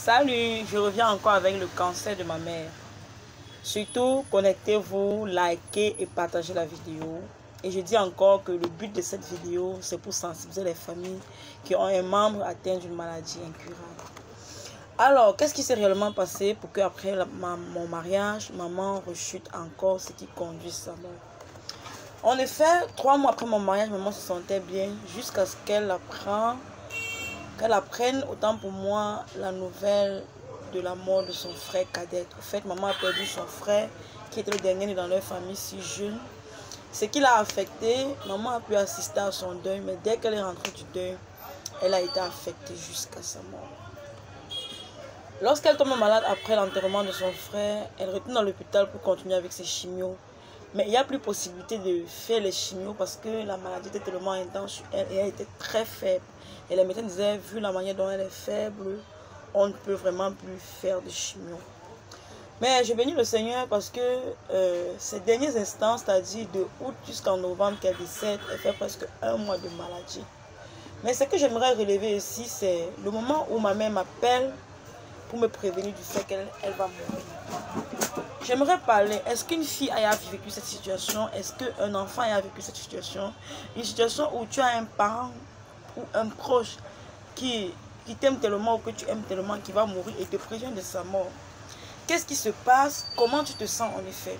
Salut, je reviens encore avec le cancer de ma mère. Surtout, connectez-vous, likez et partagez la vidéo. Et je dis encore que le but de cette vidéo, c'est pour sensibiliser les familles qui ont un membre atteint d'une maladie incurable. Alors, qu'est-ce qui s'est réellement passé pour qu'après mon mariage, maman rechute encore, ce qui conduit à sa mort? En effet, 3 mois après mon mariage, maman se sentait bien jusqu'à ce qu'elle apprenne, autant pour moi, la nouvelle de la mort de son frère cadet. En fait, maman a perdu son frère, qui était le dernier dans leur famille si jeune. Ce qui l'a affecté, maman a pu assister à son deuil, mais dès qu'elle est rentrée du deuil, elle a été affectée jusqu'à sa mort. Lorsqu'elle tombe malade après l'enterrement de son frère, elle retourne dans l'hôpital pour continuer avec ses chimios. Mais il n'y a plus possibilité de faire les chimios parce que la maladie était tellement intense sur elle et elle était très faible. Et les médecins disaient, vu la manière dont elle est faible, on ne peut vraiment plus faire de chimios. Mais je bénis le Seigneur parce que ces derniers instants, c'est-à-dire de août jusqu'en novembre qu'elle décède, elle fait presque 1 mois de maladie. Mais ce que j'aimerais relever ici, c'est le moment où ma mère m'appelle pour me prévenir du fait qu'elle va mourir. J'aimerais parler, est-ce qu'une fille a vécu cette situation? Est-ce qu'un enfant a vécu cette situation? Une situation où tu as un parent ou un proche qui t'aime tellement ou que tu aimes tellement, qui va mourir et te prévient de sa mort. Qu'est-ce qui se passe? Comment tu te sens en effet?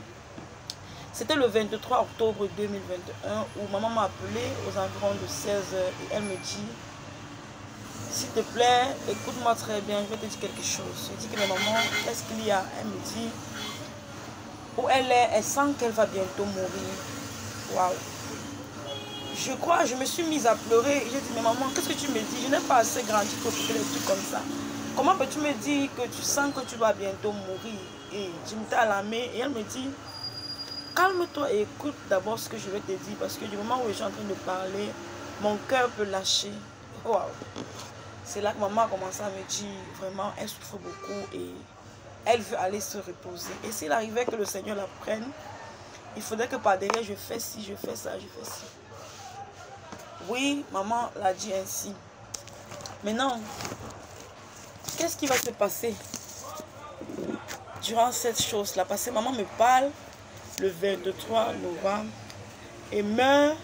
C'était le 23 octobre 2021 où maman m'a appelé aux environs de 16 h et elle me dit, s'il te plaît, écoute-moi très bien, je vais te dire quelque chose. Je dis que mais maman, qu'est-ce qu'il y a? Elle me dit, où elle est, elle sent qu'elle va bientôt mourir. Waouh! Je me suis mise à pleurer. J'ai dit, mais maman, qu'est-ce que tu me dis? Je n'ai pas assez grandi pour écouter des trucs comme ça. Comment peux-tu me dire que tu sens que tu vas bientôt mourir? Et je me suis alarmée et elle me dit, calme-toi et écoute d'abord ce que je vais te dire. Parce que du moment où je suis en train de parler, mon cœur peut lâcher. Waouh! C'est là que maman a commencé à me dire, vraiment, elle souffre beaucoup et elle veut aller se reposer. Et s'il arrivait que le Seigneur la prenne, il faudrait que par derrière, je fais ci, je fais ça, je fais ci. Oui, maman l'a dit ainsi. Maintenant, qu'est-ce qui va se passer durant cette chose-là? Parce que maman me parle le 23 novembre et meurt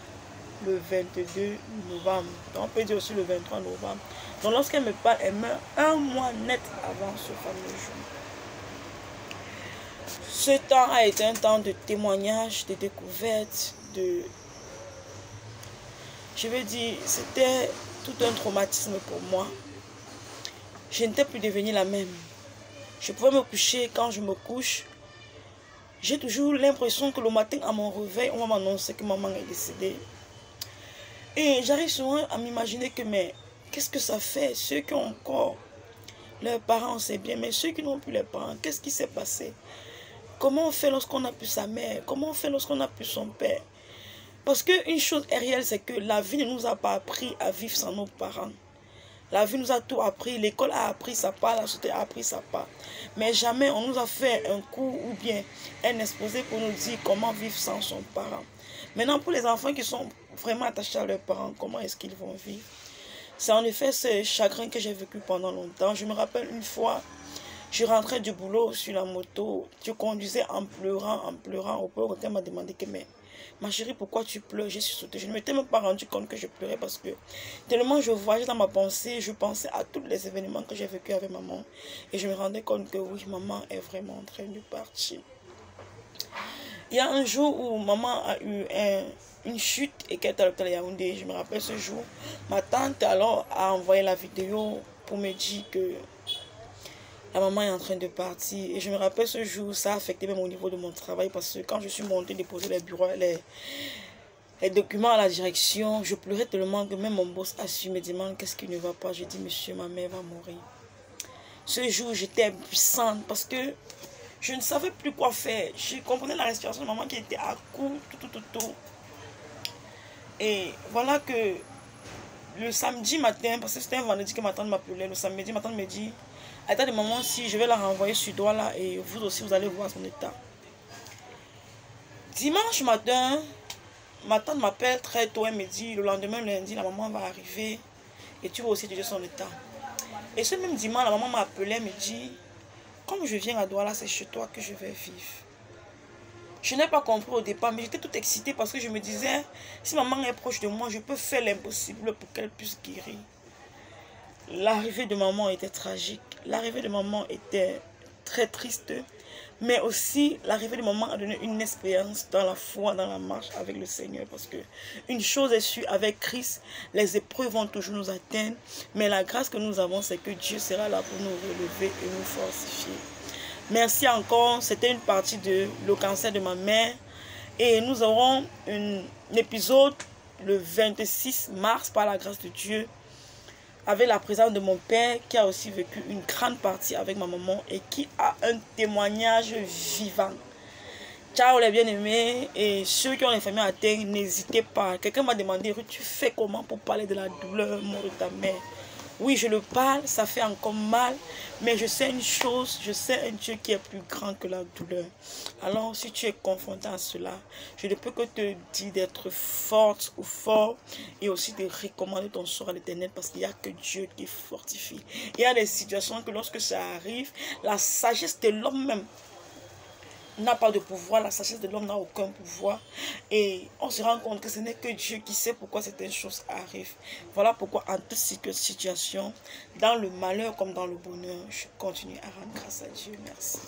le 22 novembre. Donc on peut dire aussi le 23 novembre. Donc lorsqu'elle me parle, elle meurt 1 mois net avant ce fameux jour. Ce temps a été un temps de témoignage, de découverte, je veux dire, c'était tout un traumatisme pour moi. Je n'étais plus devenue la même. Je pouvais me coucher, quand je me couche, j'ai toujours l'impression que le matin à mon réveil, on va m'annoncer que maman est décédée. Et j'arrive souvent à m'imaginer que, mais qu'est-ce que ça fait? Ceux qui ont encore leurs parents, c'est bien, mais ceux qui n'ont plus les parents, qu'est-ce qui s'est passé? Comment on fait lorsqu'on n'a plus sa mère? Comment on fait lorsqu'on n'a plus son père? Parce qu'une chose est réelle, c'est que la vie ne nous a pas appris à vivre sans nos parents. La vie nous a tout appris, l'école a appris sa part, la société a appris sa part. Mais jamais on nous a fait un cours ou bien un exposé pour nous dire comment vivre sans son parent. Maintenant, pour les enfants qui sont vraiment attachés à leurs parents, comment est-ce qu'ils vont vivre? C'est en effet ce chagrin que j'ai vécu pendant longtemps. Je me rappelle une fois, je rentrais du boulot sur la moto, je conduisais en pleurant, au point où quelqu'un m'a demandé que mais ma chérie, pourquoi tu pleures? Je suis sautée. Je ne m'étais même pas rendu compte que je pleurais parce que tellement je voyageais dans ma pensée, je pensais à tous les événements que j'ai vécu avec maman. Et je me rendais compte que oui, maman est vraiment en train de partir. Il y a un jour où maman a eu une chute et qu'elle était à l'hôpital Yaoundé. Je me rappelle ce jour. Ma tante alors a envoyé la vidéo pour me dire que la maman est en train de partir. Et je me rappelle ce jour, ça a affecté même au niveau de mon travail parce que quand je suis montée déposer les bureaux, les documents à la direction, je pleurais tellement que même mon boss a su me demander qu'est-ce qui ne va pas. Je dis, monsieur, ma mère va mourir. Ce jour, j'étais impuissante parce que je ne savais plus quoi faire. Je comprenais la respiration de maman qui était à court, tout. Et voilà que le samedi matin, parce que c'était un vendredi que ma tante m'appelait, le samedi, ma tante me dit, à l'état de maman, si je vais la renvoyer sur Douala et vous aussi, vous allez voir son état. Dimanche matin, ma tante m'appelle très tôt, elle me dit, le lendemain, lundi, la maman va arriver et tu vas aussi étudier son état. Et ce même dimanche, la maman m'a appelé, elle me dit, comme je viens à Douala, c'est chez toi que je vais vivre. Je n'ai pas compris au départ, mais j'étais toute excitée parce que je me disais, si maman est proche de moi, je peux faire l'impossible pour qu'elle puisse guérir. L'arrivée de maman était tragique. L'arrivée de maman était très triste. Mais aussi, l'arrivée de maman a donné une expérience dans la foi, dans la marche avec le Seigneur. Parce que une chose est sûre, avec Christ, les épreuves vont toujours nous atteindre. Mais la grâce que nous avons, c'est que Dieu sera là pour nous relever et nous fortifier. Merci encore. C'était une partie de le cancer de ma mère. Et nous aurons un épisode le 26 mars, par la grâce de Dieu, avec la présence de mon père qui a aussi vécu une grande partie avec ma maman et qui a un témoignage vivant. Ciao les bien-aimés et ceux qui ont les familles atteintes, n'hésitez pas. Quelqu'un m'a demandé, tu fais comment pour parler de la douleur mort de ta mère? Oui, je le parle, ça fait encore mal, mais je sais une chose, je sais un Dieu qui est plus grand que la douleur. Alors, si tu es confronté à cela, je ne peux que te dire d'être forte ou fort et aussi de recommander ton sort à l'Éternel parce qu'il n'y a que Dieu qui fortifie. Il y a des situations que lorsque ça arrive, la sagesse de l'homme même n'a pas de pouvoir, la sagesse de l'homme n'a aucun pouvoir et on se rend compte que ce n'est que Dieu qui sait pourquoi certaines choses arrivent. Voilà pourquoi en toute situation, dans le malheur comme dans le bonheur, je continue à rendre grâce à Dieu. Merci.